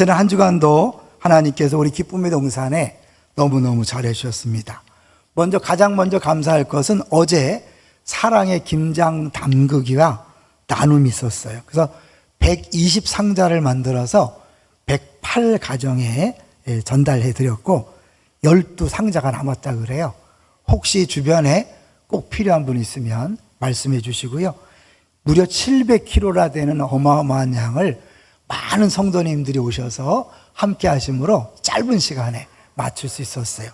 지난 한 주간도 하나님께서 우리 기쁨의 동산에 너무너무 잘해 주셨습니다. 가장 먼저 감사할 것은 어제 사랑의 김장 담그기와 나눔이 있었어요. 그래서 120상자를 만들어서 108가정에 전달해 드렸고 12상자가 남았다 그래요. 혹시 주변에 꼭 필요한 분 있으면 말씀해 주시고요. 무려 700kg나 되는 어마어마한 양을 많은 성도님들이 오셔서 함께 하심으로 짧은 시간에 맞출 수 있었어요.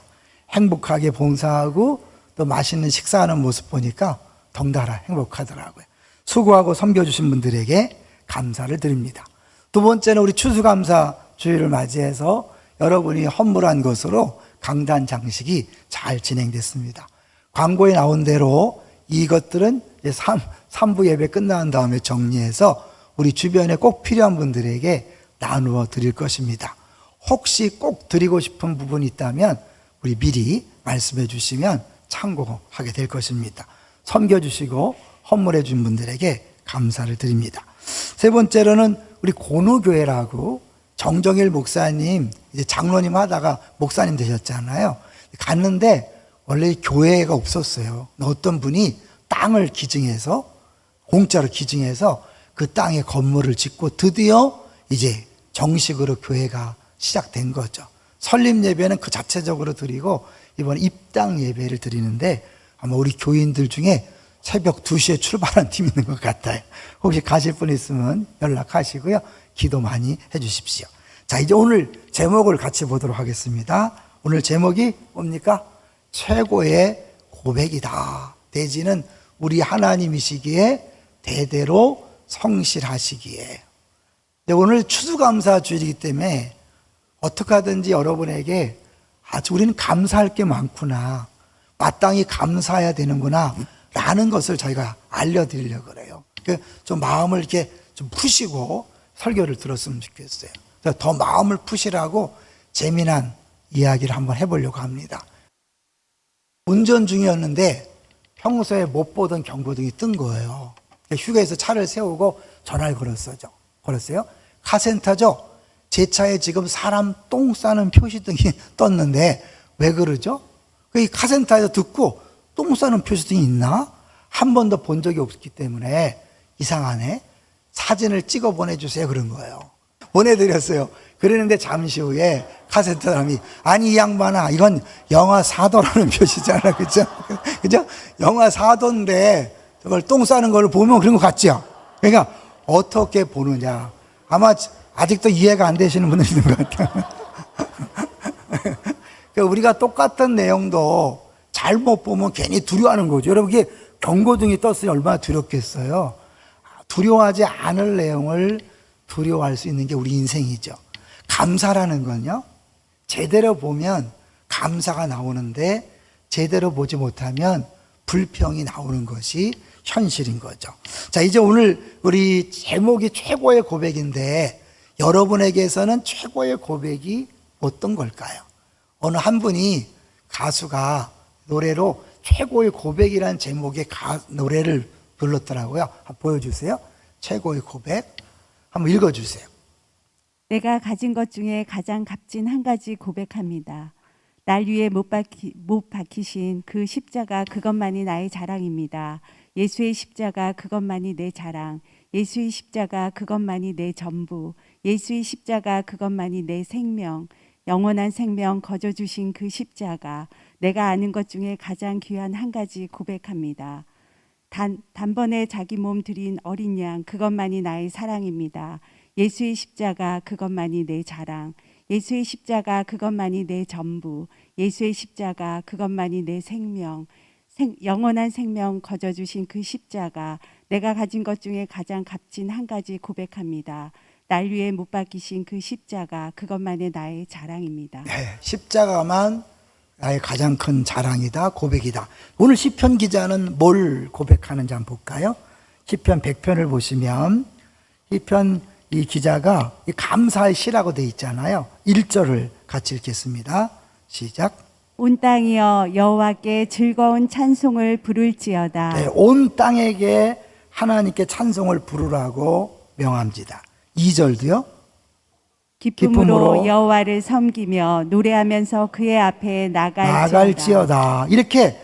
행복하게 봉사하고 또 맛있는 식사하는 모습 보니까 덩달아 행복하더라고요. 수고하고 섬겨주신 분들에게 감사를 드립니다. 두 번째는 우리 추수감사 주일을 맞이해서 여러분이 헌물한 것으로 강단 장식이 잘 진행됐습니다. 광고에 나온 대로 이것들은 3부 예배 끝난 다음에 정리해서 우리 주변에 꼭 필요한 분들에게 나누어 드릴 것입니다. 혹시 꼭 드리고 싶은 부분이 있다면 우리 미리 말씀해 주시면 참고하게 될 것입니다. 섬겨주시고 헌물해 준 분들에게 감사를 드립니다. 세 번째로는 우리 고노교회라고 정정일 목사님 이제 장로님 하다가 목사님 되셨잖아요. 갔는데 원래 교회가 없었어요. 어떤 분이 땅을 기증해서 공짜로 기증해서 그 땅에 건물을 짓고 드디어 이제 정식으로 교회가 시작된 거죠. 설립 예배는 그 자체적으로 드리고 이번 입당 예배를 드리는데 아마 우리 교인들 중에 새벽 2시에 출발한 팀이 있는 것 같아요. 혹시 가실 분 있으면 연락하시고요. 기도 많이 해주십시오. 자, 이제 오늘 제목을 같이 보도록 하겠습니다. 오늘 제목이 뭡니까? 최고의 고백이다. 대지는 우리 하나님이시기에 대대로 성실하시기에. 오늘 추수감사 주일이기 때문에 어떻게 하든지 여러분에게 우리는 감사할 게 많구나, 마땅히 감사해야 되는구나 라는 것을 저희가 알려드리려고 그래요. 좀 마음을 이렇게 좀 푸시고 설교를 들었으면 좋겠어요. 더 마음을 푸시라고 재미난 이야기를 한번 해보려고 합니다. 운전 중이었는데 평소에 못 보던 경고등이 뜬 거예요. 휴게소에서 차를 세우고 전화를 걸었어요. 카센터죠? 제 차에 지금 사람 똥 싸는 표시등이 떴는데 왜 그러죠? 이 카센터에서 듣고 똥 싸는 표시등이 있나? 한 번도 본 적이 없기 때문에 이상하네. 사진을 찍어 보내주세요. 그런 거예요. 보내드렸어요. 그러는데 잠시 후에 카센터 사람이 아니 이 양반아 이건 영하 4도라는 표시잖아. 그죠? 그죠? 영하 4도인데 저걸 똥 싸는 걸 보면 그런 것 같죠? 그러니까 어떻게 보느냐. 아마 아직도 이해가 안 되시는 분들이 있는 것 같아요. 그러니까 우리가 똑같은 내용도 잘못 보면 괜히 두려워하는 거죠. 여러분 이게 경고등이 떴으니 얼마나 두렵겠어요. 두려워하지 않을 내용을 두려워할 수 있는 게 우리 인생이죠. 감사라는 건요, 제대로 보면 감사가 나오는데 제대로 보지 못하면 불평이 나오는 것이 현실인 거죠. 자, 이제 오늘 우리 제목이 최고의 고백인데 여러분에게서는 최고의 고백이 어떤 걸까요? 어느 한 분이 가수가 노래로 최고의 고백이라는 제목의 노래를 불렀더라고요. 한번 보여주세요. 최고의 고백 한번 읽어주세요. 내가 가진 것 중에 가장 값진 한 가지 고백합니다. 날 위해 못 박히신 그 십자가 그것만이 나의 자랑입니다. 예수의 십자가 그것만이 내 자랑. 예수의 십자가 그것만이 내 전부. 예수의 십자가 그것만이 내 생명. 영원한 생명 거저 주신 그 십자가. 내가 아는 것 중에 가장 귀한 한 가지 고백합니다. 단번에 자기 몸 드린 어린 양 그것만이 나의 사랑입니다. 예수의 십자가 그것만이 내 자랑. 예수의 십자가 그것만이 내 전부. 예수의 십자가 그것만이 내 생명. 영원한 생명 거저 주신 그 십자가. 내가 가진 것 중에 가장 값진 한 가지 고백합니다. 날 위해 못 박히신 그 십자가 그것만이 나의 자랑입니다. 네, 십자가만 나의 가장 큰 자랑이다, 고백이다. 오늘 시편 기자는 뭘 고백하는지 한번 볼까요? 시편 100편을 보시면 시편 이 기자가 감사의 시라고 되어 있잖아요. 1절을 같이 읽겠습니다. 시작. 온 땅이여 여호와께 즐거운 찬송을 부를지어다. 네, 온 땅에게 하나님께 찬송을 부르라고 명합니다. 2절도요. 기쁨으로 여호와를 섬기며 노래하면서 그의 앞에 나갈지어다. 이렇게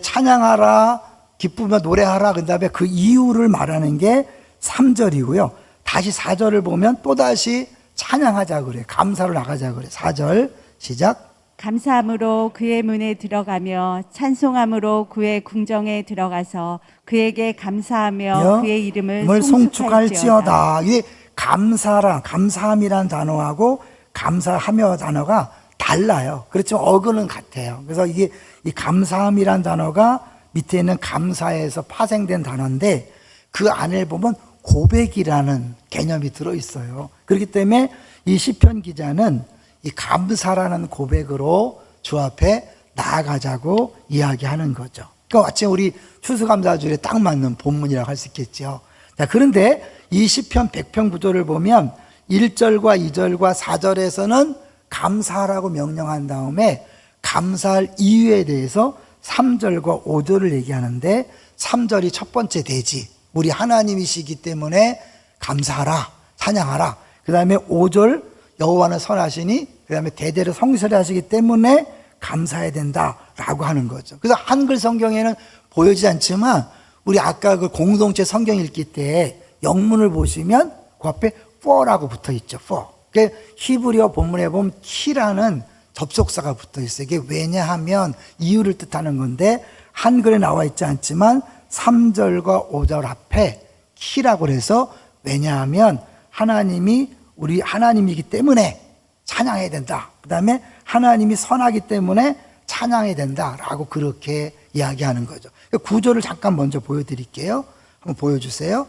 찬양하라, 기쁘며 노래하라. 그다음에 그 이유를 말하는 게 3절이고요. 다시 4절을 보면 또다시 찬양하자 그래. 감사로 나가자 그래. 4절 시작. 감사함으로 그의 문에 들어가며 찬송함으로 그의 궁정에 들어가서 그에게 감사하며 그의 이름을 송축할지어다. 이게 감사함이란 단어하고 감사하며 단어가 달라요. 그렇지만 어근은 같아요. 그래서 이게 이 감사함이란 단어가 밑에 있는 감사에서 파생된 단어인데 그 안에 보면 고백이라는 개념이 들어있어요. 그렇기 때문에 이 시편 기자는 이 감사라는 고백으로 주 앞에 나아가자고 이야기하는 거죠. 그러니까 마치 우리 추수감사주일에 딱 맞는 본문이라고 할 수 있겠죠. 자, 그런데 이 시편 100편 구절을 보면 1절과 2절과 4절에서는 감사하라고 명령한 다음에 감사할 이유에 대해서 3절과 5절을 얘기하는데 3절이 첫 번째 대지. 우리 하나님이시기 때문에 감사하라, 찬양하라. 그 다음에 5절 여호와는 선하시니 그 다음에 대대로 성실히 하시기 때문에 감사해야 된다라고 하는 거죠. 그래서 한글 성경에는 보여지지 않지만 우리 아까 그 공동체 성경 읽기 때 영문을 보시면 그 앞에 for라고 붙어 있죠. for. 그러니까 히브리어 본문에 보면 키라는 접속사가 붙어 있어요. 이게 왜냐하면 이유를 뜻하는 건데 한글에 나와 있지 않지만 3절과 5절 앞에 키라고 해서 왜냐하면 하나님이 우리 하나님이기 때문에 찬양해야 된다. 그 다음에 하나님이 선하기 때문에 찬양해야 된다라고 그렇게 이야기하는 거죠. 구조를 잠깐 먼저 보여드릴게요. 한번 보여주세요.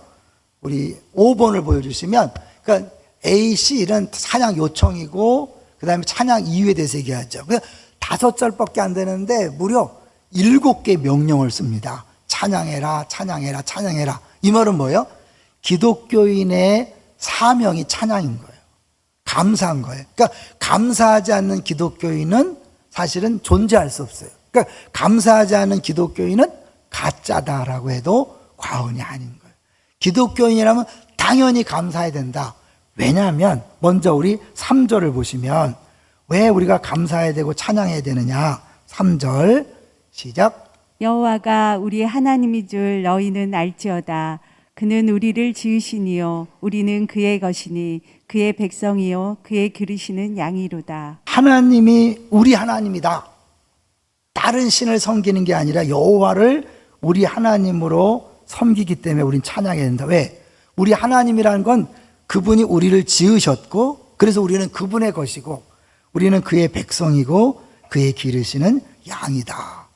우리 5번을 보여주시면, 그러니까 A, C 이런 찬양 요청이고, 그 다음에 찬양 이유에 대해서 얘기하죠. 그래서 5절밖에 안 되는데 무려 7개의 명령을 씁니다. 찬양해라, 찬양해라, 찬양해라. 이 말은 뭐예요? 기독교인의 사명이 찬양인 거예요. 감사한 거예요. 그러니까 감사하지 않는 기독교인은 사실은 존재할 수 없어요. 그러니까 감사하지 않는 기독교인은 가짜다라고 해도 과언이 아닌 거예요. 기독교인이라면 당연히 감사해야 된다. 왜냐하면 먼저 우리 3절을 보시면 왜 우리가 감사해야 되고 찬양해야 되느냐. 3절 시작. 여호와가 우리 하나님인 줄 너희는 알지어다. 그는 우리를 지으시니요 우리는 그의 것이니 그의 백성이요 그의 기르시는 양이로다. 하나님이 우리 하나님이다. 다른 신을 섬기는 게 아니라 여호와를 우리 하나님으로 섬기기 때문에 우린 찬양해야 된다. 왜? 우리 하나님이라는 건 그분이 우리를 지으셨고 그래서 우리는 그분의 것이고 우리는 그의 백성이고 그의 기르시는 양이다.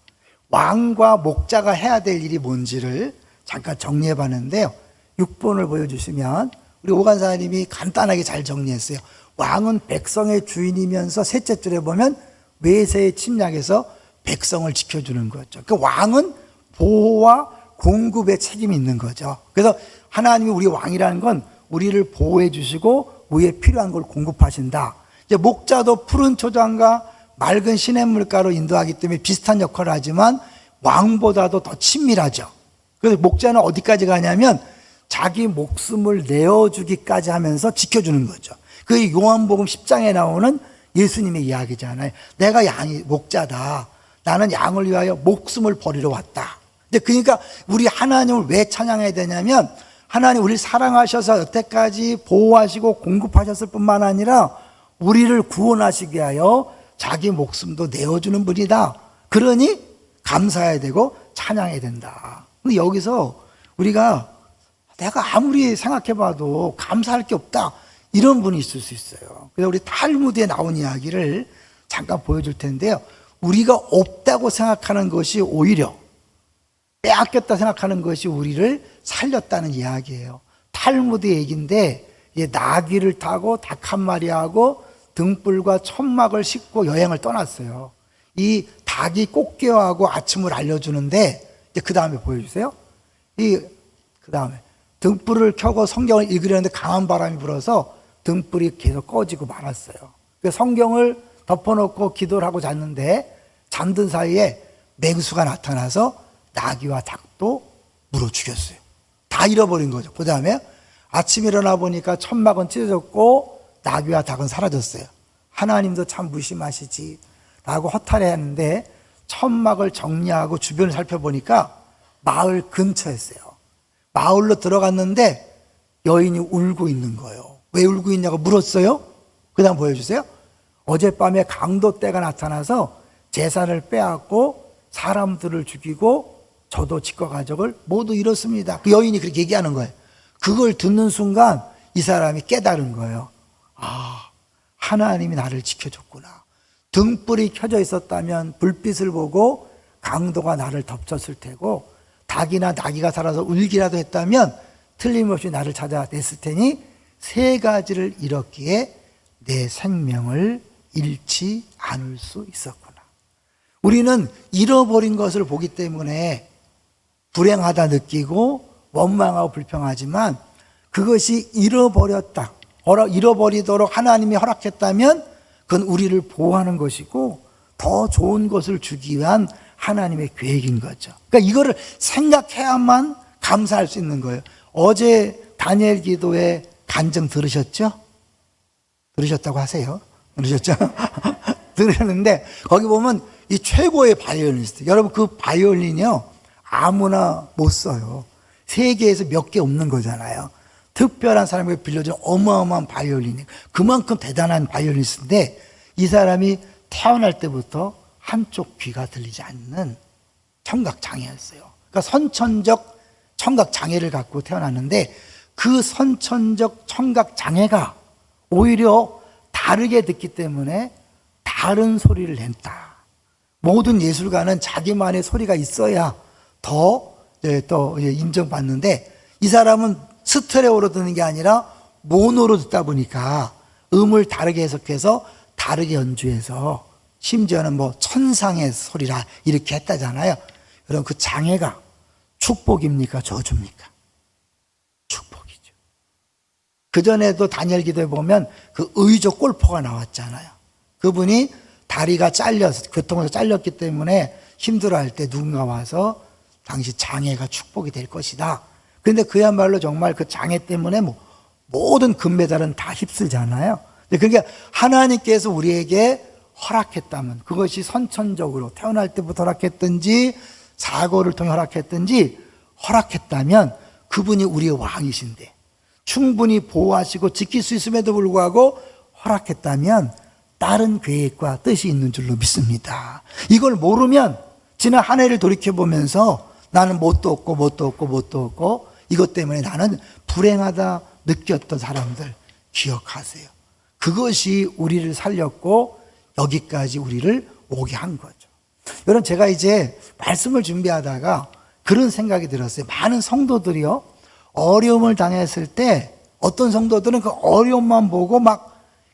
왕과 목자가 해야 될 일이 뭔지를 잠깐 정리해 봤는데요. 6번을 보여주시면 우리 오간사님이 간단하게 잘 정리했어요. 왕은 백성의 주인이면서 셋째 줄에 보면 외세의 침략에서 백성을 지켜주는 거죠. 그러니까 왕은 보호와 공급의 책임이 있는 거죠. 그래서 하나님이 우리 왕이라는 건 우리를 보호해 주시고 우리에 필요한 걸 공급하신다. 이제 목자도 푸른 초장과 맑은 시냇물가로 인도하기 때문에 비슷한 역할을 하지만 왕보다도 더 친밀하죠. 그래서 목자는 어디까지 가냐면 자기 목숨을 내어주기까지 하면서 지켜주는 거죠. 그게 요한복음 10장에 나오는 예수님의 이야기잖아요. 내가 양이 목자다. 나는 양을 위하여 목숨을 버리러 왔다. 근데 그러니까 우리 하나님을 왜 찬양해야 되냐면 하나님 우리를 사랑하셔서 여태까지 보호하시고 공급하셨을 뿐만 아니라 우리를 구원하시기 위하여 자기 목숨도 내어주는 분이다. 그러니 감사해야 되고 찬양해야 된다. 근데 여기서 우리가 내가 아무리 생각해봐도 감사할 게 없다. 이런 분이 있을 수 있어요. 그래서 우리 탈무드에 나온 이야기를 잠깐 보여줄 텐데요. 우리가 없다고 생각하는 것이 오히려 빼앗겼다 생각하는 것이 우리를 살렸다는 이야기예요. 탈무드 얘기인데 나귀를 타고 닭 한 마리하고 등불과 천막을 싣고 여행을 떠났어요. 이 닭이 꽃게하고 아침을 알려주는데 그 다음에 보여주세요. 그 다음에 등불을 켜고 성경을 읽으려는데 강한 바람이 불어서 등불이 계속 꺼지고 말았어요. 그래서 성경을 덮어놓고 기도를 하고 잤는데 잠든 사이에 맹수가 나타나서 나귀와 닭도 물어 죽였어요. 다 잃어버린 거죠. 그 다음에 아침에 일어나 보니까 천막은 찢어졌고 나귀와 닭은 사라졌어요. 하나님도 참 무심하시지 라고 허탈해하는데 천막을 정리하고 주변을 살펴보니까 마을 근처였어요. 마을로 들어갔는데 여인이 울고 있는 거예요. 왜 울고 있냐고 물었어요. 그 다음 보여주세요. 어젯밤에 강도떼가 나타나서 재산을 빼앗고 사람들을 죽이고 저도 집과 가족을 모두 잃었습니다. 그 여인이 그렇게 얘기하는 거예요. 그걸 듣는 순간 이 사람이 깨달은 거예요. 아, 하나님이 나를 지켜줬구나. 등불이 켜져 있었다면 불빛을 보고 강도가 나를 덮쳤을 테고 닭이나 나귀가 살아서 울기라도 했다면 틀림없이 나를 찾아냈을 테니 세 가지를 잃었기에 내 생명을 잃지 않을 수 있었구나. 우리는 잃어버린 것을 보기 때문에 불행하다 느끼고 원망하고 불평하지만 그것이 잃어버리도록 하나님이 허락했다면 그건 우리를 보호하는 것이고 더 좋은 것을 주기 위한 하나님의 계획인 거죠. 그러니까 이거를 생각해야만 감사할 수 있는 거예요. 어제 다니엘 기도의 간증 들으셨죠? 들으셨다고 하세요. 들으셨죠? 들으셨는데 거기 보면 이 최고의 바이올리니스트, 여러분 그 바이올린이요 아무나 못 써요. 세계에서 몇 개 없는 거잖아요. 특별한 사람에게 빌려준 어마어마한 바이올린이 그만큼 대단한 바이올리니스트인데 이 사람이 태어날 때부터 한쪽 귀가 들리지 않는 청각장애였어요. 그러니까 선천적 청각장애를 갖고 태어났는데 그 선천적 청각장애가 오히려 다르게 듣기 때문에 다른 소리를 낸다. 모든 예술가는 자기만의 소리가 있어야 더 인정받는데 이 사람은 스테레오로 듣는 게 아니라 모노로 듣다 보니까 음을 다르게 해석해서 다르게 연주해서 심지어는 뭐 천상의 소리라 이렇게 했다잖아요. 여러분 그 장애가 축복입니까? 저주입니까? 축복이죠. 그전에도 다니엘 기도에 보면 그 의족 골퍼가 나왔잖아요. 그분이 다리가 잘려서 교통에서 잘렸기 때문에 힘들어할 때 누군가 와서 당시 장애가 축복이 될 것이다. 그런데 그야말로 정말 그 장애 때문에 뭐 모든 금메달은 다 휩쓸잖아요. 그러니까 하나님께서 우리에게 허락했다면 그것이 선천적으로 태어날 때부터 허락했든지 사고를 통해 허락했든지 허락했다면 그분이 우리의 왕이신데 충분히 보호하시고 지킬 수 있음에도 불구하고 허락했다면 다른 계획과 뜻이 있는 줄로 믿습니다. 이걸 모르면 지난 한 해를 돌이켜보면서 나는 뭣도 없고 이것 때문에 나는 불행하다 느꼈던 사람들 기억하세요. 그것이 우리를 살렸고 여기까지 우리를 오게 한 거죠. 여러분 제가 이제 말씀을 준비하다가 그런 생각이 들었어요. 많은 성도들이요 어려움을 당했을 때 어떤 성도들은 그 어려움만 보고 막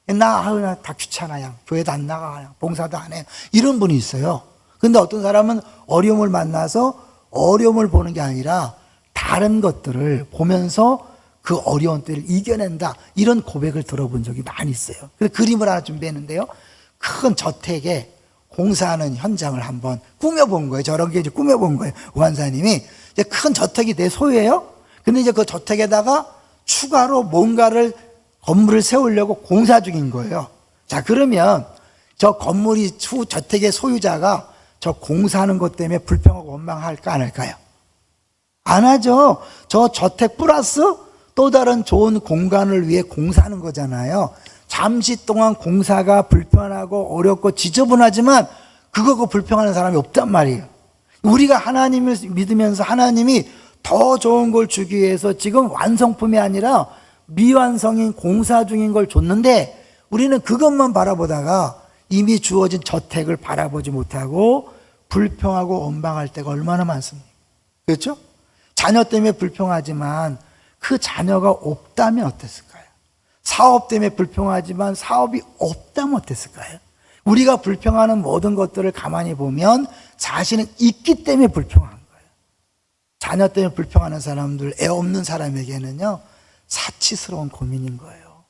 나 다 귀찮아요. 교회도 안 나가, 봉사도 안 해. 이런 분이 있어요. 근데 어떤 사람은 어려움을 만나서 어려움을 보는 게 아니라 다른 것들을 보면서 그 어려운 때를 이겨낸다. 이런 고백을 들어본 적이 많이 있어요. 그래서 그림을 하나 준비했는데요. 큰 저택에 공사하는 현장을 한번 꾸며본 거예요. 저런 게 이제 꾸며본 거예요. 우한사님이. 이제 큰 저택이 내 소유예요. 근데 이제 그 저택에다가 추가로 뭔가를 건물을 세우려고 공사 중인 거예요. 자, 그러면 저 건물이 저택의 소유자가 저 공사하는 것 때문에 불평하고 원망할까 안 할까요? 안 하죠. 저 저택 플러스 또 다른 좋은 공간을 위해 공사하는 거잖아요. 잠시 동안 공사가 불편하고 어렵고 지저분하지만 그거 불평하는 사람이 없단 말이에요. 우리가 하나님을 믿으면서 하나님이 더 좋은 걸 주기 위해서 지금 완성품이 아니라 미완성인 공사 중인 걸 줬는데 우리는 그것만 바라보다가 이미 주어진 저택을 바라보지 못하고 불평하고 원망할 때가 얼마나 많습니까? 그렇죠? 자녀 때문에 불평하지만 그 자녀가 없다면 어땠을까요? 사업 때문에 불평하지만 사업이 없다면 어땠을까요? 우리가 불평하는 모든 것들을 가만히 보면 자신은 있기 때문에 불평한 거예요. 자녀 때문에 불평하는 사람들, 애 없는 사람에게는요 사치스러운 고민인 거예요.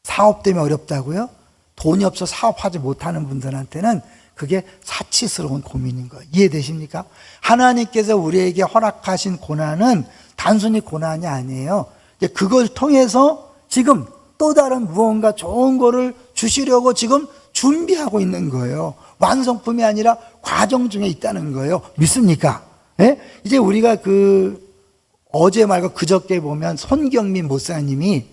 사업 때문에 어렵다고요? 돈이 없어 사업하지 못하는 분들한테는 그게 사치스러운 고민인 거예요. 이해되십니까? 하나님께서 우리에게 허락하신 고난은 단순히 고난이 아니에요. 그걸 통해서 지금 또 다른 무언가 좋은 거를 주시려고 지금 준비하고 있는 거예요. 완성품이 아니라 과정 중에 있다는 거예요. 믿습니까? 예? 이제 우리가 어제 말고 그저께 보면 손경민 목사님이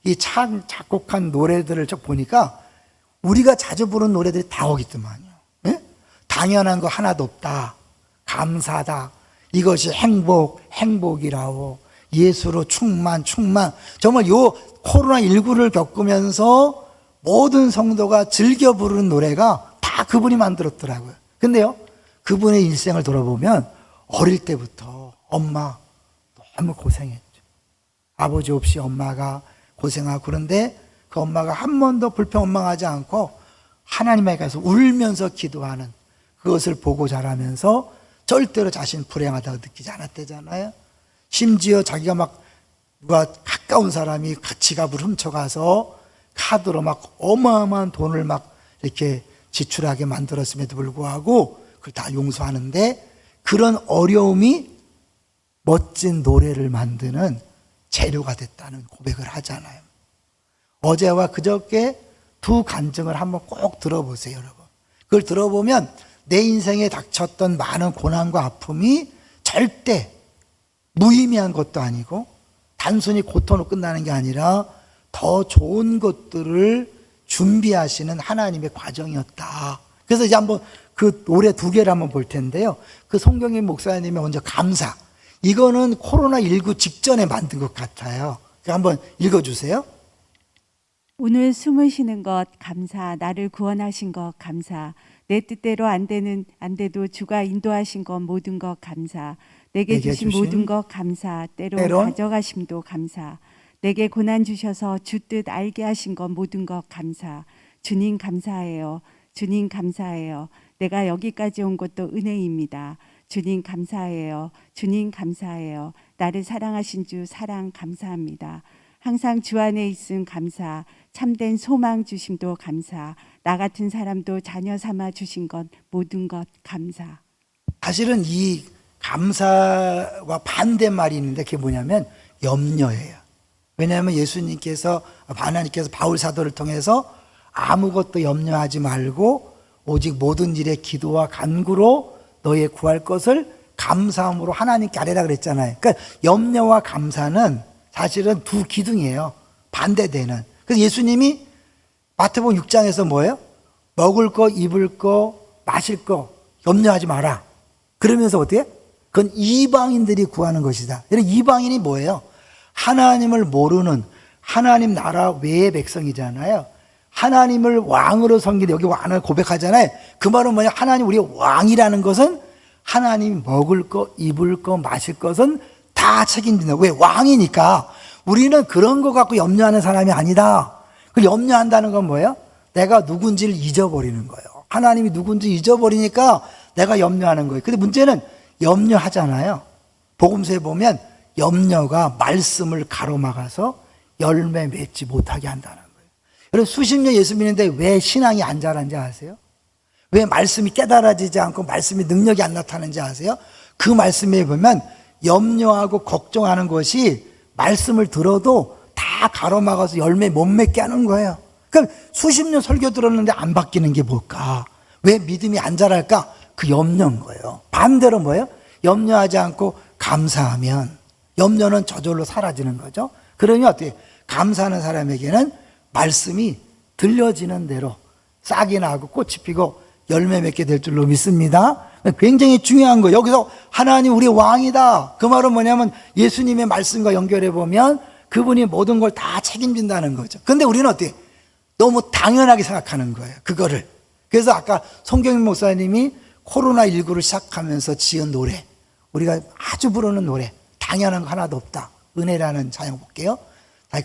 이 참 작곡한 노래들을 쭉 보니까 우리가 자주 부르는 노래들이 다 거기 있더만요. 예? 당연한 거 하나도 없다. 감사다. 이것이 행복이라고. 예수로 충만. 정말 요 코로나19를 겪으면서 모든 성도가 즐겨 부르는 노래가 다 그분이 만들었더라고요. 근데요, 그분의 일생을 돌아보면 어릴 때부터 엄마 너무 고생했죠. 아버지 없이 엄마가 고생하고, 그런데 그 엄마가 한 번도 불평원망하지 않고 하나님에 가서 울면서 기도하는 그것을 보고 자라면서 절대로 자신 불행하다고 느끼지 않았대잖아요. 심지어 자기가 막 누가 가까운 사람이 지갑을 훔쳐가서 카드로 막 어마어마한 돈을 막 이렇게 지출하게 만들었음에도 불구하고 그걸 다 용서하는데, 그런 어려움이 멋진 노래를 만드는 재료가 됐다는 고백을 하잖아요. 어제와 그저께 두 간증을 한번 꼭 들어보세요, 여러분. 그걸 들어보면 내 인생에 닥쳤던 많은 고난과 아픔이 절대 무의미한 것도 아니고 단순히 고통으로 끝나는 게 아니라 더 좋은 것들을 준비하시는 하나님의 과정이었다. 그래서 이제 한번 그 노래 두 개를 한번 볼 텐데요. 그 송경인 목사님의 먼저 감사. 이거는 코로나19 직전에 만든 것 같아요. 한번 읽어주세요. 오늘 숨을 쉬는 것 감사. 나를 구원하신 것 감사. 내 뜻대로 안 돼도 주가 인도하신 것 모든 것 감사. 내게 주신 모든 것 감사. 때론 가져가심도 감사. 내게 고난 주셔서 주 뜻 알게 하신 것 모든 것 감사. 주님 감사해요. 주님 감사해요. 내가 여기까지 온 것도 은혜입니다. 주님 감사해요. 주님 감사해요. 나를 사랑하신 주 사랑 감사합니다. 항상 주 안에 있음 감사. 참된 소망 주심도 감사. 나 같은 사람도 자녀 삼아 주신 것 모든 것 감사. 사실은 이 감사와 반대말이 있는데 그게 뭐냐면 염려예요. 왜냐하면 예수님께서, 하나님께서 바울 사도를 통해서 아무것도 염려하지 말고 오직 모든 일에 기도와 간구로 너의 구할 것을 감사함으로 하나님께 아뢰라 그랬잖아요. 그러니까 염려와 감사는 사실은 두 기둥이에요. 반대되는. 그래서 예수님이 마태복음 6장에서 뭐예요? 먹을 거, 입을 거, 마실 거 염려하지 마라. 그러면서 어떻게? 그건 이방인들이 구하는 것이다. 이방인이 뭐예요? 하나님을 모르는 하나님 나라 외의 백성이잖아요. 하나님을 왕으로 섬기는, 여기 왕을 고백하잖아요. 그 말은 뭐냐? 하나님 우리 왕이라는 것은 하나님이 먹을 거, 입을 거, 마실 것은 다 책임진다. 왜? 왕이니까. 우리는 그런 거 갖고 염려하는 사람이 아니다. 그 염려한다는 건 뭐예요? 내가 누군지를 잊어버리는 거예요. 하나님이 누군지 잊어버리니까 내가 염려하는 거예요. 근데 문제는 염려하잖아요. 복음서에 보면 염려가 말씀을 가로막아서 열매 맺지 못하게 한다는 거예요. 여러분 수십 년 예수 믿는데 왜 신앙이 안 자란지 아세요? 왜 말씀이 깨달아지지 않고 말씀이 능력이 안 나타나는지 아세요? 그 말씀에 보면 염려하고 걱정하는 것이 말씀을 들어도 다 가로막아서 열매 못 맺게 하는 거예요. 그럼 수십 년 설교 들었는데 안 바뀌는 게 뭘까? 왜 믿음이 안 자랄까? 그 염려인 거예요. 반대로 뭐예요? 염려하지 않고 감사하면 염려는 저절로 사라지는 거죠. 그러니 어떻게? 감사하는 사람에게는 말씀이 들려지는 대로 싹이 나고 꽃이 피고 열매 맺게 될 줄로 믿습니다. 굉장히 중요한 거예요. 여기서 하나님 우리 왕이다. 그 말은 뭐냐면 예수님의 말씀과 연결해 보면 그분이 모든 걸 다 책임진다는 거죠. 근데 우리는 어떻게? 너무 당연하게 생각하는 거예요. 그거를. 그래서 아까 송경민 목사님이 코로나19를 시작하면서 지은 노래, 우리가 아주 부르는 노래, 당연한 거 하나도 없다. 은혜라는 찬양 볼게요.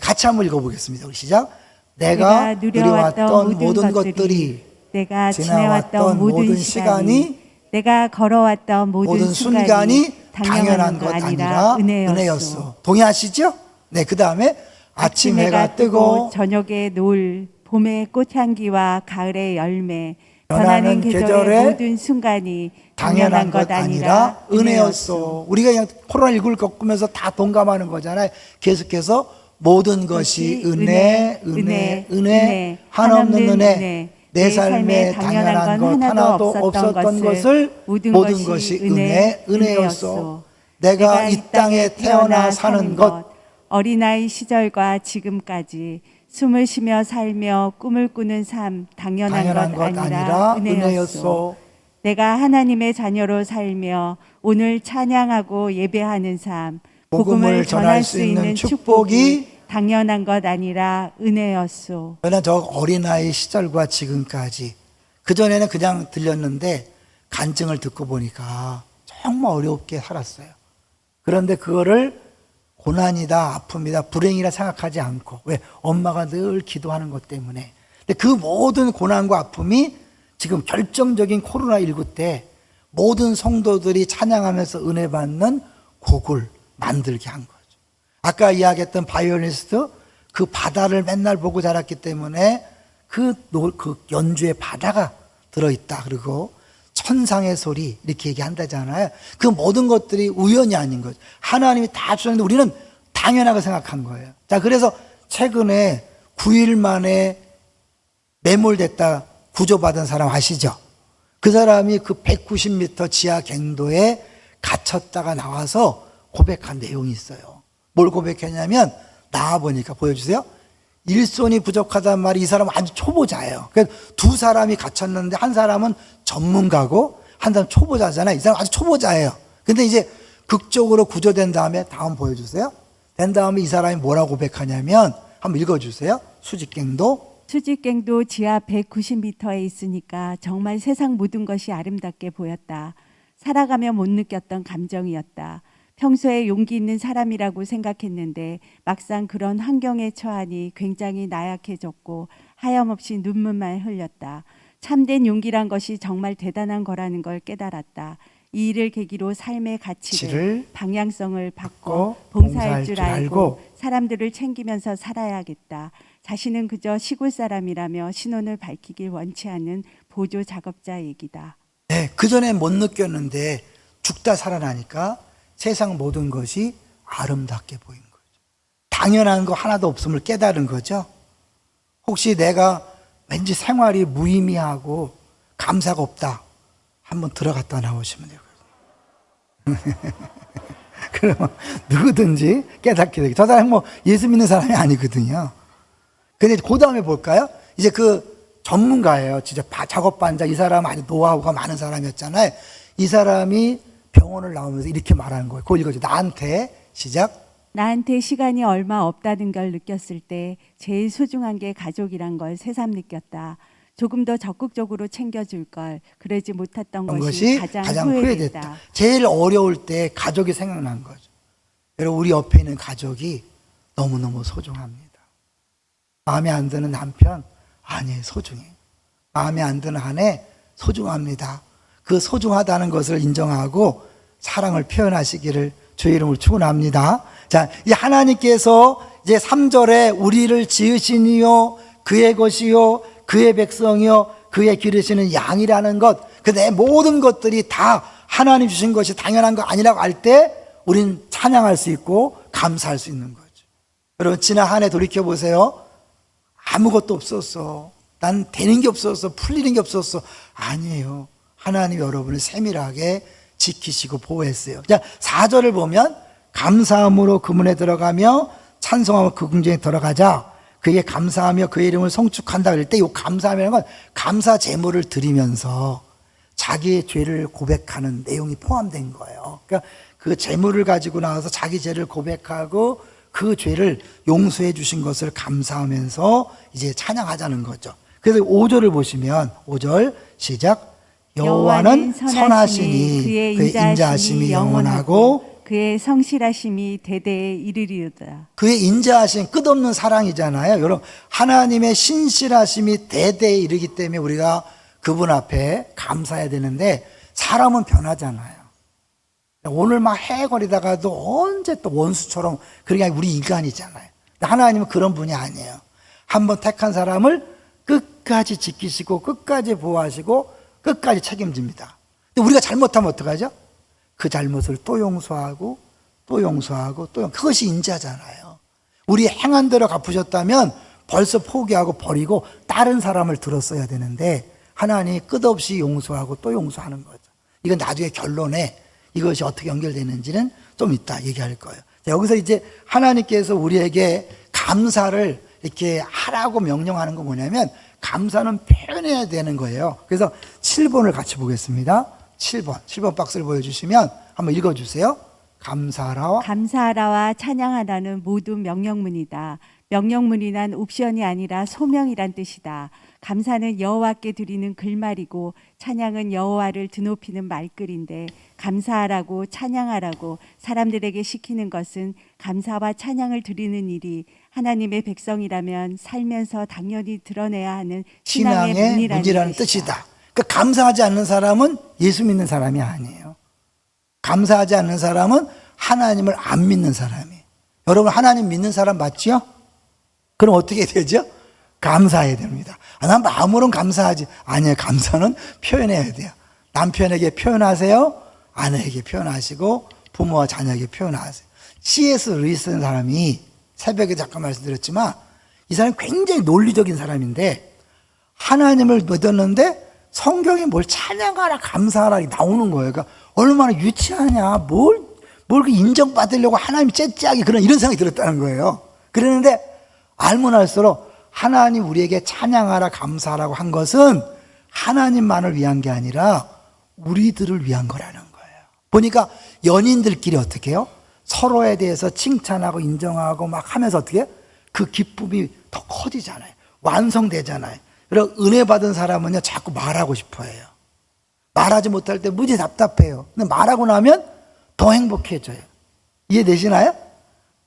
같이 한번 읽어보겠습니다. 우리 시작. 내가 누려왔던 모든 것들이, 내가 지내왔던 모든 시간이, 내가 걸어왔던 모든 순간이 당연한 것 아니라 은혜였어. 동의하시죠? 네, 그 다음에 아침 해가 뜨고 저녁에 노을, 봄의 꽃향기와 가을의 열매, 변하는 계절의 모든 순간이 당연한 것 아니라 은혜였어. 우리가 그냥 코로나19를 겪으면서 다 동감하는 거잖아요. 계속해서 모든 것이 은혜, 한없는 은혜, 내 삶에 당연한 것 하나도 없었던 것을 모든 것이 은혜였소. 내가 이 땅에 태어나 사는 것, 어린아이 시절과 지금까지 숨을 쉬며 살며 꿈을 꾸는 삶 당연한 것 아니라 은혜였소. 내가 하나님의 자녀로 살며 오늘 찬양하고 예배하는 삶, 복음을 전할 수 있는 축복이 당연한 것 아니라 은혜였소. 저는 저 어린아이 시절과 지금까지, 그전에는 그냥 들렸는데 간증을 듣고 보니까 정말 어렵게 살았어요. 그런데 그거를 고난이다, 아픔이다, 불행이라 생각하지 않고, 왜? 엄마가 늘 기도하는 것 때문에. 근데 그 모든 고난과 아픔이 지금 결정적인 코로나19 때 모든 성도들이 찬양하면서 은혜 받는 곡을 만들게 한 거죠. 아까 이야기했던 바이올리니스트, 그 바다를 맨날 보고 자랐기 때문에 그 연주에 바다가 들어있다. 그리고 천상의 소리 이렇게 얘기한다잖아요. 그 모든 것들이 우연이 아닌 거죠. 하나님이 다 주셨는데 우리는 당연하게 생각한 거예요. 자, 그래서 최근에 9일 만에 매몰됐다 구조받은 사람 아시죠? 그 사람이 그 190m 지하 갱도에 갇혔다가 나와서 고백한 내용이 있어요. 뭘 고백했냐면, 나와보니까 보여주세요. 일손이 부족하단 말이, 이 사람은 아주 초보자예요. 그래서 두 사람이 갇혔는데 한 사람은 전문가고 한 사람은 초보자잖아요. 이 사람 아주 초보자예요. 근데 이제 극적으로 구조된 다음에, 다음 보여주세요. 된 다음에 이 사람이 뭐라고 고백하냐면, 한번 읽어주세요. 수직갱도 지하 190m에 있으니까 정말 세상 모든 것이 아름답게 보였다. 살아가며 못 느꼈던 감정이었다. 평소에 용기 있는 사람이라고 생각했는데 막상 그런 환경에 처하니 굉장히 나약해졌고 하염없이 눈물만 흘렸다. 참된 용기란 것이 정말 대단한 거라는 걸 깨달았다. 이 일을 계기로 삶의 가치를 방향성을 바꿔 봉사할 줄 알고 사람들을 챙기면서 살아야겠다. 자신은 그저 시골 사람이라며 신혼을 밝히길 원치 않는 보조 작업자 얘기다. 네, 그전엔 못 느꼈는데 죽다 살아나니까 세상 모든 것이 아름답게 보인 거죠. 당연한 거 하나도 없음을 깨달은 거죠. 혹시 내가 왠지 생활이 무의미하고 감사가 없다, 한번 들어갔다 나오시면 되거든요. 그러면 누구든지 깨닫게 되고, 저 사람이 뭐 예수 믿는 사람이 아니거든요. 근데 그 다음에 볼까요? 이제 그 전문가예요. 진짜 작업반자. 이 사람은 아주 노하우가 많은 사람이었잖아요. 이 사람이 병원을 나오면서 이렇게 말하는 거예요. 그거 읽어줘. 나한테, 시작. 나한테 시간이 얼마 없다는 걸 느꼈을 때 제일 소중한 게 가족이란 걸 새삼 느꼈다. 조금 더 적극적으로 챙겨줄 걸 그러지 못했던 것이 가장 후회됐다. 제일 어려울 때 가족이 생각난 거죠. 여러분, 우리 옆에 있는 가족이 너무너무 소중합니다. 마음에 안 드는 남편, 아니에요, 소중해요. 마음에 안 드는 아내, 소중합니다. 그 소중하다는 것을 인정하고 사랑을 표현하시기를 주의 이름으로 축원합니다. 자, 이 하나님께서 이제 3절에 우리를 지으시니요 그의 것이요 그의 백성이요 그의 기르시는 양이라는 것, 그 내 모든 것들이 다 하나님 주신 것이 당연한 거 아니라고 할 때 우린 찬양할 수 있고 감사할 수 있는 거죠. 여러분, 지난 한 해 돌이켜보세요. 아무것도 없었어. 난 되는 게 없었어. 풀리는 게 없었어. 아니에요. 하나님 여러분을 세밀하게 지키시고 보호했어요. 자, 4절을 보면 감사함으로 그 문에 들어가며 찬송하며 그 궁전에 들어가자. 그에게 감사하며 그의 이름을 송축한다 그럴 때 이 감사함이라는 건 감사 제물을 드리면서 자기의 죄를 고백하는 내용이 포함된 거예요. 그러니까 그 제물을 가지고 나와서 자기 죄를 고백하고 그 죄를 용서해 주신 것을 감사하면서 이제 찬양하자는 거죠. 그래서 5절을 보시면 5절 시작. 여호와는 선하시니 그의 인자하심이 영원하고 그의 성실하심이 대대에 이르리로다. 그의 인자하심, 끝없는 사랑이잖아요. 여러분, 하나님의 신실하심이 대대에 이르기 때문에 우리가 그분 앞에 감사해야 되는데, 사람은 변하잖아요. 오늘 막 헤거리다가도 언제 또 원수처럼, 그러니까 우리 인간이잖아요. 하나님은 그런 분이 아니에요. 한번 택한 사람을 끝까지 지키시고 끝까지 보호하시고 끝까지 책임집니다. 근데 우리가 잘못하면 어떡하죠? 그 잘못을 또 용서하고 또 용서하고 또 그것이 인자잖아요. 우리 행한 대로 갚으셨다면 벌써 포기하고 버리고 다른 사람을 들었어야 되는데 하나님이 끝없이 용서하고 또 용서하는 거죠. 이건 나중에 결론에 이것이 어떻게 연결되는지는 좀 이따 얘기할 거예요. 자, 여기서 이제 하나님께서 우리에게 감사를 이렇게 하라고 명령하는 건 뭐냐면 감사는 표현해야 되는 거예요. 그래서 7번을 같이 보겠습니다. 7번 박스를 보여주시면 한번 읽어주세요. 감사하라와 찬양하라는 모두 명령문이다. 명령문이란 옵션이 아니라 소명이란 뜻이다. 감사는 여호와께 드리는 글말이고 찬양은 여호와를 드높이는 말글인데 감사하라고 찬양하라고 사람들에게 시키는 것은 감사와 찬양을 드리는 일이 하나님의 백성이라면 살면서 당연히 드러내야 하는 신앙의 문이라는 뜻이다. 그러니까 감사하지 않는 사람은 예수 믿는 사람이 아니에요. 감사하지 않는 사람은 하나님을 안 믿는 사람이에요. 여러분 하나님 믿는 사람 맞지요? 그럼 어떻게 되죠? 감사해야 됩니다. 난 아무런 감사하지. 아니에요. 감사는 표현해야 돼요. 남편에게 표현하세요. 아내에게 표현하시고 부모와 자녀에게 표현하세요. C.S. 루이스라는 사람이 새벽에 잠깐 말씀드렸지만 이 사람이 굉장히 논리적인 사람인데 하나님을 믿었는데 성경에 뭘 찬양하라 감사하라 나오는 거예요. 그러니까 얼마나 유치하냐. 뭘 인정받으려고 하나님 째째하게 이런 생각이 들었다는 거예요. 그랬는데 알면 알수록 하나님 우리에게 찬양하라 감사하라고 한 것은 하나님만을 위한 게 아니라 우리들을 위한 거라는 거예요. 보니까 연인들끼리 어떻게 해요? 서로에 대해서 칭찬하고 인정하고 막 하면서 어떻게 해요? 그 기쁨이 더 커지잖아요. 완성되잖아요. 그리고 은혜 받은 사람은요 자꾸 말하고 싶어 해요. 말하지 못할 때 무지 답답해요. 근데 말하고 나면 더 행복해져요. 이해되시나요?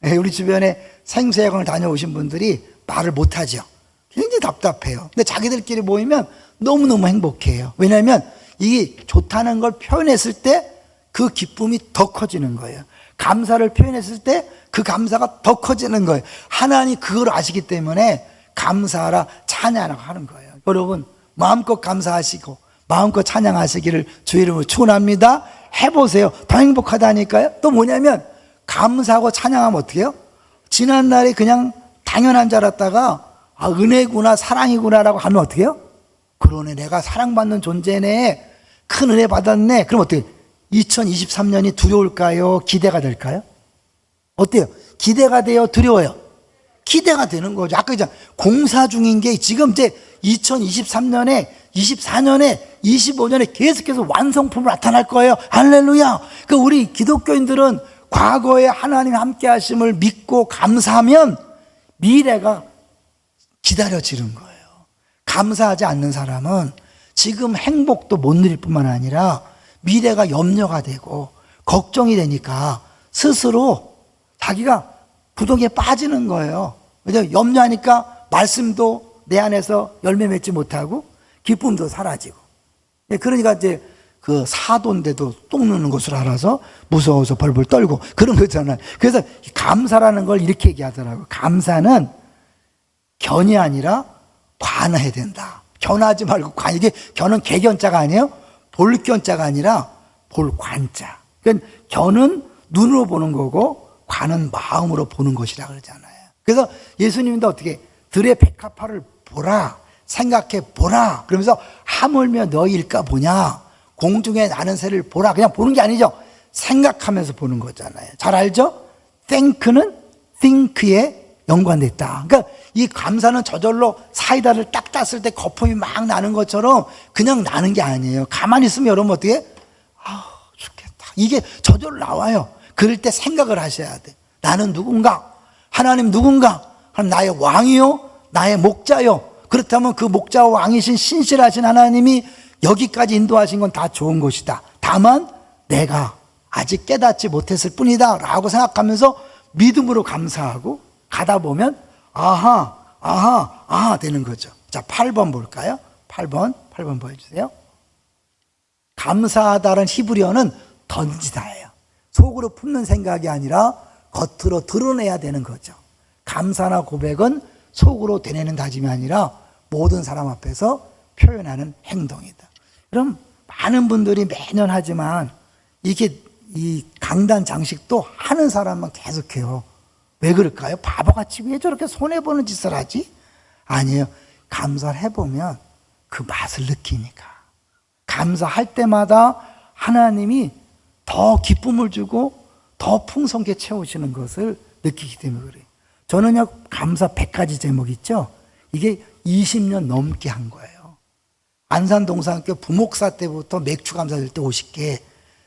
네, 우리 주변에 생수회관을 다녀오신 분들이 말을 못하죠. 굉장히 답답해요. 근데 자기들끼리 모이면 너무너무 행복해요. 왜냐하면 이게 좋다는 걸 표현했을 때 그 기쁨이 더 커지는 거예요. 감사를 표현했을 때 그 감사가 더 커지는 거예요. 하나님이 그걸 아시기 때문에 감사하라 찬양하라고 하는 거예요. 여러분 마음껏 감사하시고 마음껏 찬양하시기를 주 이름으로 축원합니다. 해보세요. 더 행복하다니까요. 또 뭐냐면 감사하고 찬양하면 어떻게 해요? 지난날에 그냥 당연한 줄 알았다가 은혜구나 사랑이구나라고 하면 어떻게 해요? 그러네 내가 사랑받는 존재네 큰 은혜 받았네. 그럼 어떻게 2023년이 두려울까요? 기대가 될까요? 어때요? 기대가 돼요? 두려워요? 기대가 되는 거죠. 아까 이제 공사 중인 게 지금 이제 2023년에 24년에 25년에 계속해서 완성품으로 나타날 거예요. 할렐루야. 그 우리 기독교인들은 과거에 하나님 함께 하심을 믿고 감사하면 미래가 기다려지는 거예요. 감사하지 않는 사람은 지금 행복도 못 누릴 뿐만 아니라 미래가 염려가 되고 걱정이 되니까 스스로 자기가 부동에 빠지는 거예요. 왜냐하면 염려하니까 말씀도 내 안에서 열매 맺지 못하고 기쁨도 사라지고. 그러니까 이제 그 사도인데도 똥 누는 것을 알아서 무서워서 벌벌 떨고 그런 거잖아요. 그래서 감사라는 걸 이렇게 얘기하더라고요. 감사는 견이 아니라 관해야 된다. 견하지 말고 관. 이게 견은 개견자가 아니에요. 볼견자가 아니라 볼관자. 그러니까 견은 눈으로 보는 거고 관은 마음으로 보는 것이라 그러잖아요. 그래서 예수님도 어떻게 들의 백합화를 보라. 생각해 보라. 그러면서 하물며 너희일까 보냐. 공중에 나는 새를 보라. 그냥 보는 게 아니죠. 생각하면서 보는 거잖아요. 잘 알죠? think는 think에 연관됐다. 그러니까 이 감사는 저절로 사이다를 딱 땄을 때 거품이 막 나는 것처럼 그냥 나는 게 아니에요. 가만히 있으면 여러분 어떻게? 죽겠다. 이게 저절로 나와요. 그럴 때 생각을 하셔야 돼. 나는 누군가? 하나님 누군가? 하나님 나의 왕이요? 나의 목자요? 그렇다면 그 목자와 왕이신 신실하신 하나님이 여기까지 인도하신 건 다 좋은 것이다. 다만 내가 아직 깨닫지 못했을 뿐이다 라고 생각하면서 믿음으로 감사하고 가다 보면 아하 되는 거죠. 자, 8번 볼까요? 8번 보여주세요. 감사하다는 히브리어는 던지다예요. 속으로 품는 생각이 아니라 겉으로 드러내야 되는 거죠. 감사나 고백은 속으로 되뇌는 다짐이 아니라 모든 사람 앞에서 표현하는 행동이다. 그럼 많은 분들이 매년 하지만 이게 이 강단 장식도 하는 사람만 계속해요. 왜 그럴까요? 바보같이 왜 저렇게 손해보는 짓을 하지? 아니에요. 감사를 해보면 그 맛을 느끼니까. 감사할 때마다 하나님이 더 기쁨을 주고 더 풍성하게 채우시는 것을 느끼기 때문에 그래요. 저는요, 감사 100가지 제목 있죠? 이게 20년 넘게 한 거예요. 안산동산학교 부목사 때부터 맥주 감사절 때 50개,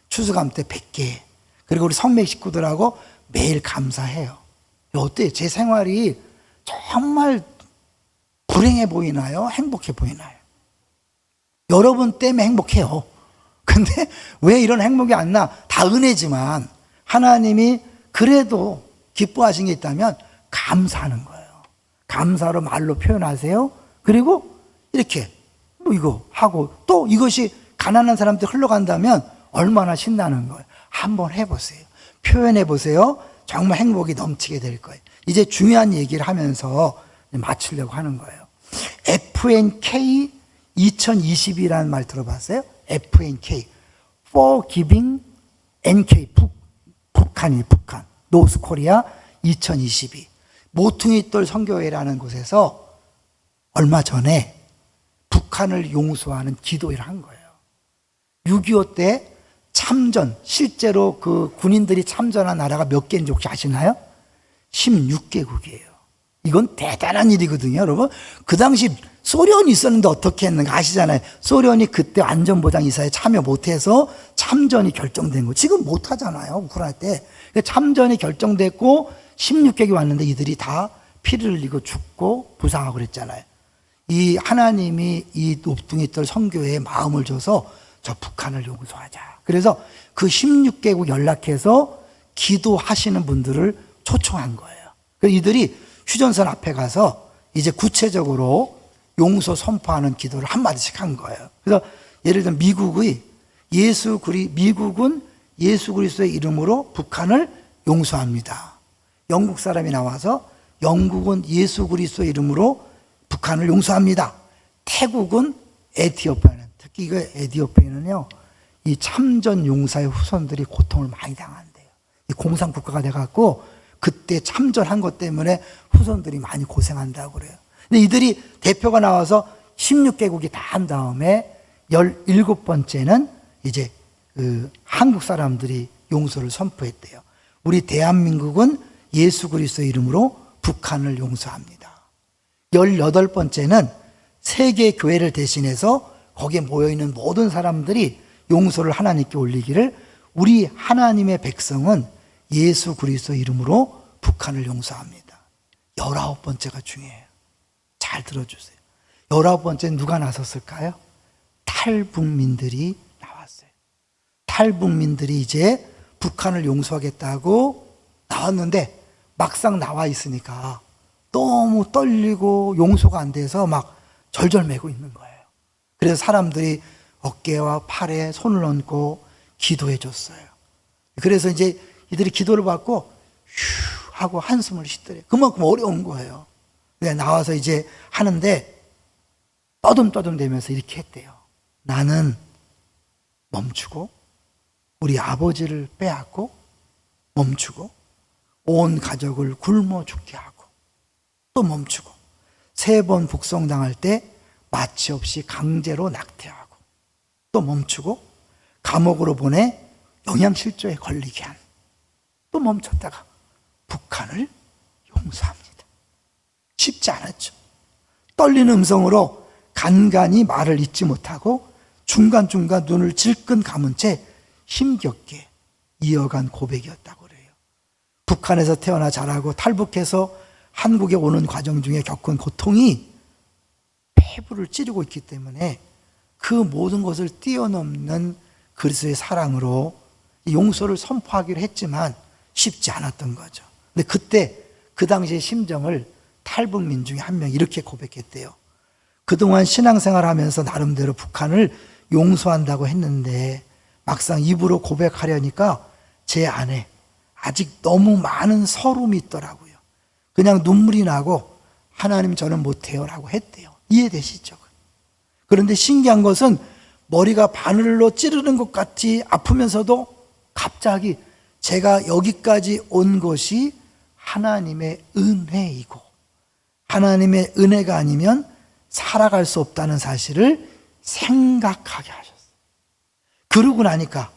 추수감 때 100개, 그리고 우리 성맥 식구들하고 매일 감사해요. 어때요? 제 생활이 정말 불행해 보이나요? 행복해 보이나요? 여러분 때문에 행복해요. 근데 왜 이런 행복이 안 나? 다 은혜지만 하나님이 그래도 기뻐하신 게 있다면 감사하는 거예요. 감사로 말로 표현하세요. 그리고 이렇게 뭐 이거 하고 또 이것이 가난한 사람한테 흘러간다면 얼마나 신나는 거예요. 한번 해보세요. 표현해 보세요. 정말 행복이 넘치게 될 거예요. 이제 중요한 얘기를 하면서 마치려고 하는 거예요. FNK 2020이라는 말 들어봤어요? FNK, Forgiving NK, 북한, 노스 코리아 2022. 모퉁이돌 선교회라는 곳에서 얼마 전에 북한을 용서하는 기도회를 한 거예요. 6.25 때 참전, 실제로 그 군인들이 참전한 나라가 몇 개인지 혹시 아시나요? 16개국이에요. 이건 대단한 일이거든요, 여러분. 그 당시 소련이 있었는데 어떻게 했는가 아시잖아요. 소련이 그때 안전보장이사에 참여 못해서 참전이 결정된 거. 지금 못하잖아요, 우크라이나 때. 참전이 결정됐고 16개국이 왔는데 이들이 다 피를 흘리고 죽고 부상하고 그랬잖아요. 이 하나님이 이 높둥이들 선교회에 마음을 줘서 저 북한을 용서하자. 그래서 그 16개국 연락해서 기도하시는 분들을 초청한 거예요. 그래서 이들이 휴전선 앞에 가서 이제 구체적으로 용서 선포하는 기도를 한마디씩 한 거예요. 그래서 예를 들면 미국은 예수 그리스도의 이름으로 북한을 용서합니다. 영국 사람이 나와서 영국은 예수 그리스도의 이름으로 북한을 용서합니다. 태국은 에티오피아는, 특히 이거 에티오피아는요, 이 참전 용사의 후손들이 고통을 많이 당한대요. 이 공산국가가 돼갖고 그때 참전한 것 때문에 후손들이 많이 고생한다고 그래요. 근데 이들이 대표가 나와서 16개국이 다 한 다음에 17번째는 이제 그 한국 사람들이 용서를 선포했대요. 우리 대한민국은 예수 그리스도의 이름으로 북한을 용서합니다. 18번째는 세계 교회를 대신해서 거기에 모여있는 모든 사람들이 용서를 하나님께 올리기를 우리 하나님의 백성은 예수 그리스도 이름으로 북한을 용서합니다. 19번째가 중요해요. 잘 들어주세요. 19번째는 누가 나섰을까요? 탈북민들이 나왔어요. 탈북민들이 이제 북한을 용서하겠다고 나왔는데 막상 나와 있으니까 너무 떨리고 용서가 안 돼서 막 절절매고 있는 거예요. 그래서 사람들이 어깨와 팔에 손을 얹고 기도해 줬어요. 그래서 이제 이들이 기도를 받고 휴 하고 한숨을 쉬더래요. 그만큼 어려운 거예요. 나와서 이제 하는데 떠듬떠듬 대면서 이렇게 했대요. 나는 멈추고 우리 아버지를 빼앗고 멈추고 온 가족을 굶어 죽게 하고 또 멈추고 3번 북송당할 때 마취 없이 강제로 낙태하고 또 멈추고 감옥으로 보내 영양실조에 걸리게 한 또 멈췄다가 북한을 용서합니다. 쉽지 않았죠. 떨리는 음성으로 간간히 말을 잇지 못하고 중간중간 눈을 질끈 감은 채 힘겹게 이어간 고백이었다고 그래요. 북한에서 태어나 자라고 탈북해서 한국에 오는 과정 중에 겪은 고통이 폐부를 찌르고 있기 때문에 그 모든 것을 뛰어넘는 그리스도의 사랑으로 용서를 선포하기로 했지만 쉽지 않았던 거죠. 근데 그때 그 당시의 심정을 탈북민 중에 한 명이 이렇게 고백했대요. 그동안 신앙생활 하면서 나름대로 북한을 용서한다고 했는데 막상 입으로 고백하려니까 제 안에 아직 너무 많은 서름이 있더라고요. 그냥 눈물이 나고 하나님 저는 못해요 라고 했대요. 이해되시죠? 그런데 신기한 것은 머리가 바늘로 찌르는 것 같이 아프면서도 갑자기 제가 여기까지 온 것이 하나님의 은혜이고, 하나님의 은혜가 아니면 살아갈 수 없다는 사실을 생각하게 하셨어요. 그러고 나니까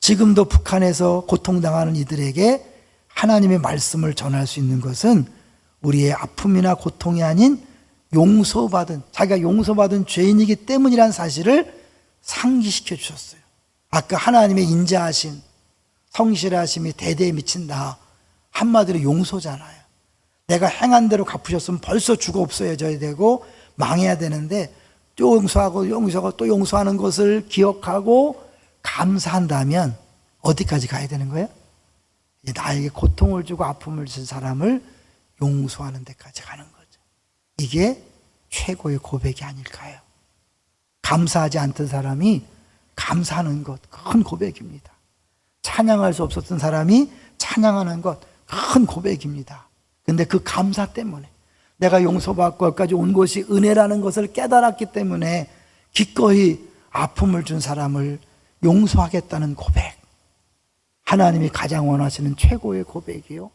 지금도 북한에서 고통당하는 이들에게 하나님의 말씀을 전할 수 있는 것은 우리의 아픔이나 고통이 아닌 용서받은, 자기가 용서받은 죄인이기 때문이라는 사실을 상기시켜 주셨어요. 아까 하나님의 인자하심, 성실하심이 대대에 미친다. 한마디로 용서잖아요. 내가 행한 대로 갚으셨으면 벌써 죽어 없어져야 되고 망해야 되는데, 또 용서하고 또 용서하는 것을 기억하고 감사한다면 어디까지 가야 되는 거예요? 나에게 고통을 주고 아픔을 준 사람을 용서하는 데까지 가는 거죠. 이게 최고의 고백이 아닐까요? 감사하지 않던 사람이 감사하는 것, 큰 고백입니다. 찬양할 수 없었던 사람이 찬양하는 것, 큰 고백입니다. 근데 그 감사 때문에, 내가 용서받고 여기까지 온 것이 은혜라는 것을 깨달았기 때문에 기꺼이 아픔을 준 사람을 용서하겠다는 고백, 하나님이 가장 원하시는 최고의 고백이요,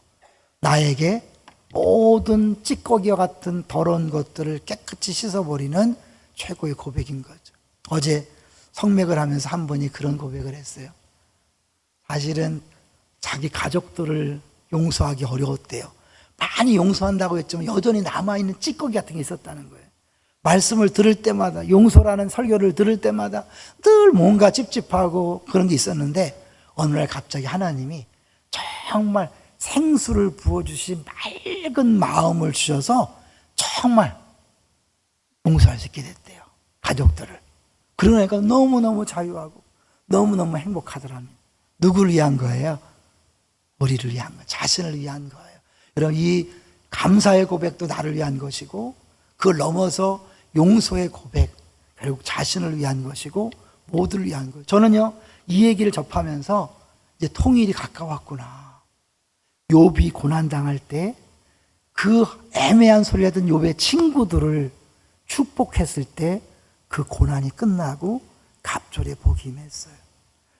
나에게 모든 찌꺼기와 같은 더러운 것들을 깨끗이 씻어버리는 최고의 고백인 거죠. 어제 성맥을 하면서 한 분이 그런 고백을 했어요. 사실은 자기 가족들을 용서하기 어려웠대요. 많이 용서한다고 했지만 여전히 남아있는 찌꺼기 같은 게 있었다는 거예요. 말씀을 들을 때마다, 용서라는 설교를 들을 때마다 늘 뭔가 찝찝하고 그런 게 있었는데, 어느 날 갑자기 하나님이 정말 생수를 부어주신 맑은 마음을 주셔서 정말 용서할 수 있게 됐대요, 가족들을. 그러니까 너무너무 자유하고 너무너무 행복하더랍니다. 누구를 위한 거예요? 우리를 위한 거예요. 자신을 위한 거예요. 여러분, 이 감사의 고백도 나를 위한 것이고, 그걸 넘어서 용서의 고백, 결국 자신을 위한 것이고 모두를 위한 거예요. 저는요, 이 얘기를 접하면서 이제 통일이 가까웠구나. 욥이 고난당할 때 그 애매한 소리 하던 욥의 친구들을 축복했을 때 그 고난이 끝나고 갑절의 복이 임했어요.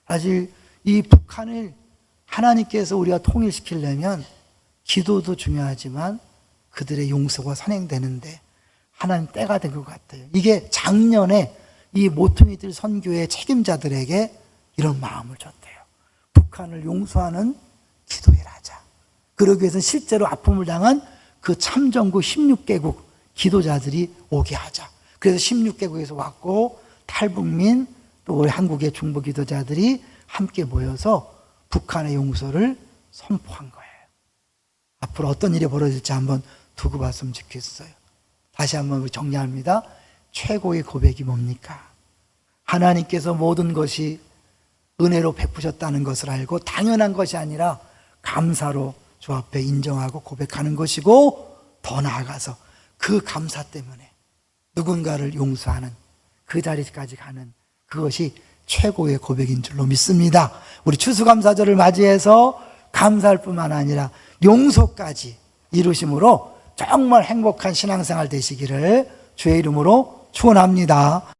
사실 이 북한을 하나님께서 우리가 통일시키려면 기도도 중요하지만 그들의 용서가 선행되는데 하나님 때가 된 것 같아요. 이게 작년에 이 모퉁이들 선교의 책임자들에게 이런 마음을 줬대요. 북한을 용서하는 기도를 하자. 그러기 위해서는 실제로 아픔을 당한 그 참전국 16개국 기도자들이 오게 하자. 그래서 16개국에서 왔고, 탈북민 또 우리 한국의 중보 기도자들이 함께 모여서 북한의 용서를 선포한 거예요. 앞으로 어떤 일이 벌어질지 한번 두고 봤으면 좋겠어요. 다시 한번 정리합니다. 최고의 고백이 뭡니까? 하나님께서 모든 것이 은혜로 베푸셨다는 것을 알고 당연한 것이 아니라 감사로 주 앞에 인정하고 고백하는 것이고, 더 나아가서 그 감사 때문에 누군가를 용서하는 그 자리까지 가는 그것이 최고의 고백인 줄로 믿습니다. 우리 추수감사절을 맞이해서 감사할 뿐만 아니라 용서까지 이루심으로 정말 행복한 신앙생활 되시기를 주의 이름으로 축원합니다.